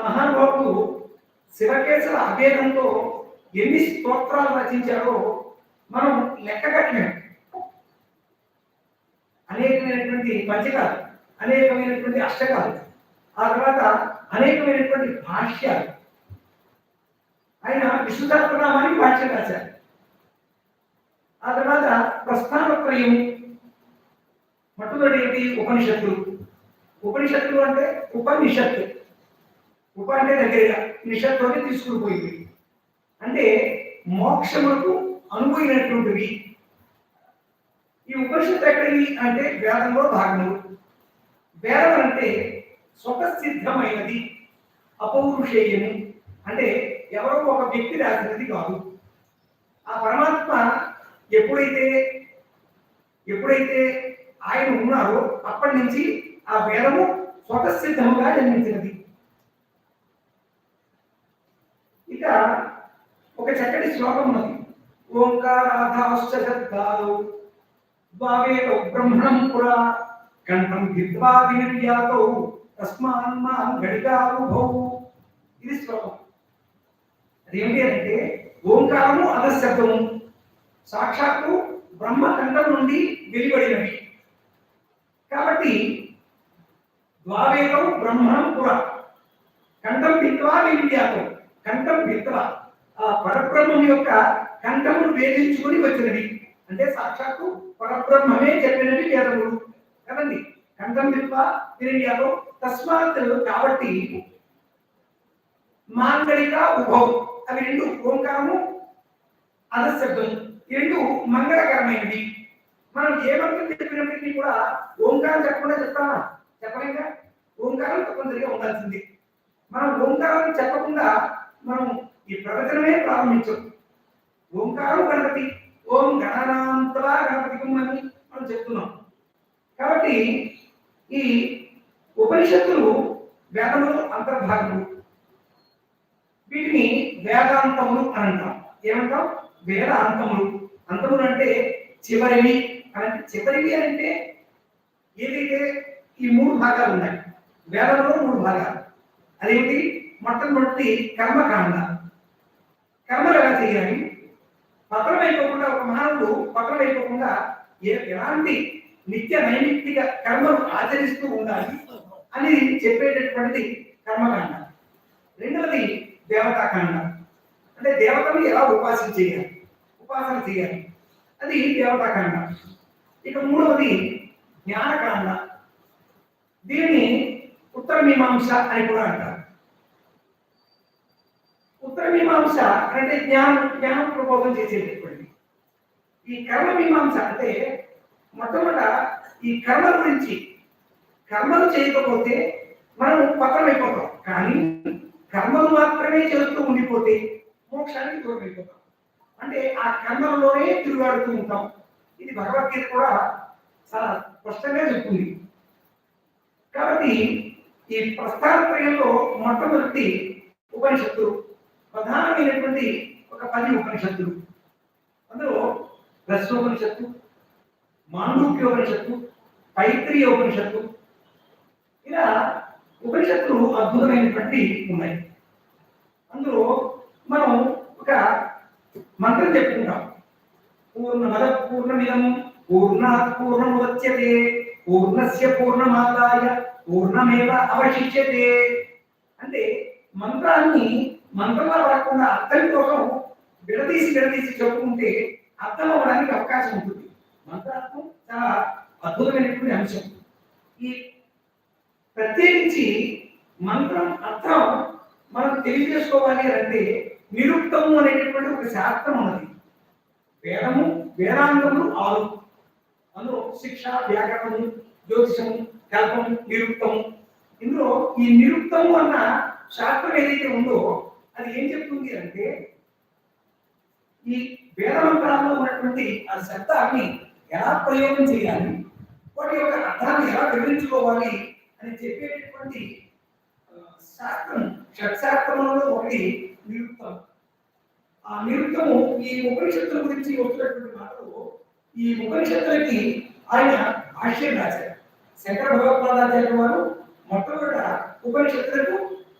మహానుభావుడు శివకేశవ అభేదంతో ఎన్ని స్తోత్రాలు రచించారో మనం లెక్క కట్టలేము. అనేకమైనటువంటి పంచకాలు, అనేకమైనటువంటి అష్టకాలు, ఆ తర్వాత అనేకమైనటువంటి భాష్యాలు. ఆయన విష్ణు సహస్రనామానికి భాష్యం రాశారు. ఆ తర్వాత ప్రస్థానత్రయం, మొట్టమొదటి ఏంటి ఉపనిషత్తులు. ఉపనిషత్తులు అంటే ఉపనిషత్తు, ఉప అంటే దగ్గరగా, నిషత్తు అంటే తీసుకుని పోయింది, అంటే మోక్షములకు అనుభవినటువంటివి. ఈ ఉపనిషత్తు ఎక్కడివి అంటే వేదంలో భాగములు. వేదం అంటే స్వతసిద్ధమైనది, అపౌరుషేయము, అంటే ఎవరో ఒక వ్యక్తి రాసినది కాదు. ఆ పరమాత్మ ఎప్పుడైతే ఆయన ఉన్నారో అప్పటి నుంచి ఆ వేదము స్వతసిద్ధముగా జన్మించినది. ఇక ఒక చక్కటి శ్లోకం ఉన్నది. ఓంకారాధాశ్చ శబ్దాలు ద్వావేతో బ్రహ్మణం పురా కంఠం భిద్వా వినిర్యాతో తస్మాన్మాం ఘటికానుభౌ. ఇది శ్లోకం. అదేమిటి అంటే ఓంకారము అధశబ్దము సాక్షాత్తు బ్రహ్మ కంఠం నుండి వెలువడినవి. కాబట్టి ద్వావేతం బ్రహ్మణం పురా కంఠం భిద్వా వినిర్యాతో, కంఠం భిద్వా ఆ పరబ్రహ్మం యొక్క కంఠమును వేధించుకొని వచ్చినవి, అంటే సాక్షాత్తు పరబ్రహ్మమే చెప్పినవి వేదములు కదండి. కంఠం భిద్వా వినిర్యాతో తస్మాత్, కాబట్టి మాంగళిక ఉభౌ, అవి రెండు ఓంకారము అధశబ్దం, ఈ రెండు మంగళకరమైనవి. మనం ఏ మంత్రం చెప్పినప్పటికీ కూడా ఓంకారం చెప్పకుండా చెప్తామా? చెప్పలేక ఓంకారం తప్పనిసరిగా ఉండాల్సింది. మనం ఓంకారం చెప్పకుండా మనం ఈ ప్రవచనమే ప్రారంభించాం. ఓంకారం గణపతి, ఓం గణనాంతవా గణపతికం అని మనం చెప్తున్నాం. కాబట్టి ఈ ఉపనిషత్తులు వేదములు అంతర్భాగములు. వీటిని వేదాంతములు అని అంటాం. ఏమంటాం? వేదాంతములు. అంతములు అంటే చివరివి అంటే, చివరివి అంటే ఏదైతే ఈ మూడు భాగాలు ఉన్నాయి వేదంలో, మూడు భాగాలు. అదేంటి? మొట్టమొదటి కర్మకాండ. కర్మలు ఎలా చేయాలి, పతనం అయిపోకుండా, ఒక మానవుడు పతనం అయిపోకుండా ఎలాంటి నిత్య నైమిత్తిక కర్మలు ఆచరిస్తూ ఉండాలి అని చెప్పేటటువంటిది కర్మకాండ. రెండవది దేవతాకాండ, అంటే దేవతను ఎలా ఉపాసన చేయాలి, అది దేవతాకాండ. ఇక మూడవది జ్ఞానకాండ. దీన్ని ఉత్తర మీమాంస అని కూడా అంటారు. ఉత్తర మీమాంస అంటే జ్ఞానం ప్రబోధం చేసేటటువంటి. ఈ కర్మ మీమాంస అంటే మొట్టమొదట ఈ కర్మ గురించి, కర్మలు చేయకపోతే మనం పతనం అయిపోతాం, కానీ కర్మలు మాత్రమే చేస్తూ ఉండిపోతే మోక్షానికి దూరం అయిపోతాం. అంటే ఆ కర్మలలోనే తిరుగాడుతూ ఉంటాం. ఇది భగవద్గీత కూడా చాలా స్పష్టంగా చెప్తుంది. కాబట్టి ఈ ప్రస్థానత్రయంలో మొట్టమొదటి ఉపనిషత్తులు ప్రధానమైనటువంటి ఒక 10 ఉపనిషత్తులు. అందులో రసోపనిషత్తు, మాండూక్యోపనిషత్తు, తైత్రీయ ఉపనిషత్తు, ఇలా ఉపనిషత్తులు అద్భుతమైనటువంటి ఉన్నాయి. అందులో మనం ఒక మంత్రం చెప్పుకుంటాం. పూర్ణమద పూర్ణమిదం పూర్ణాత్ పూర్ణముదచ్యతే పూర్ణస్య పూర్ణమాదాయ పూర్ణమేవ అవశిష్యతే. అంటే మంత్రాన్ని మంత్రంలో పడకుండా అర్థం కోసం విడదీసి చెప్పుకుంటే అర్థం అవ్వడానికి అవకాశం ఉంటుంది. మంత్రార్థం చాలా అద్భుతమైనటువంటి అంశం. ఈ ప్రత్యేకించి మంత్రం అర్థం మనం తెలియజేసుకోవాలి అంటే నిరుక్తము అనేటటువంటి ఒక శాస్త్రం ఉన్నది. వేదాంగములు 6. అందులో శిక్ష, వ్యాకరణము, జ్యోతిషము, కల్పము, నిరుక్తము. ఇందులో ఈ నిరుక్తము అన్న శాస్త్రం ఏదైతే ఉందో అది ఏం చెప్తుంది అంటే ఈ వేదమంత్రాల్లో ఉన్నటువంటి ఆ శబ్దాన్ని ఎలా ప్రయోగం చేయాలి, వాటి యొక్క అర్థాన్ని ఎలా వివరించుకోవాలి అని చెప్పేటటువంటి శాస్త్రం. షట్శాస్త్రంలో ఒకటి నిరుక్తం. ఆ నిరుక్తము ఈ ఉపనిషత్తుల గురించి వచ్చినటువంటి మాటలు. ఈ ఉపనిషత్తులకి ఆయన భాష్యం రాశారు. శంకర భగవత్పాదాచార్య వారు మొట్టమొదట ఉపనిషత్తులకు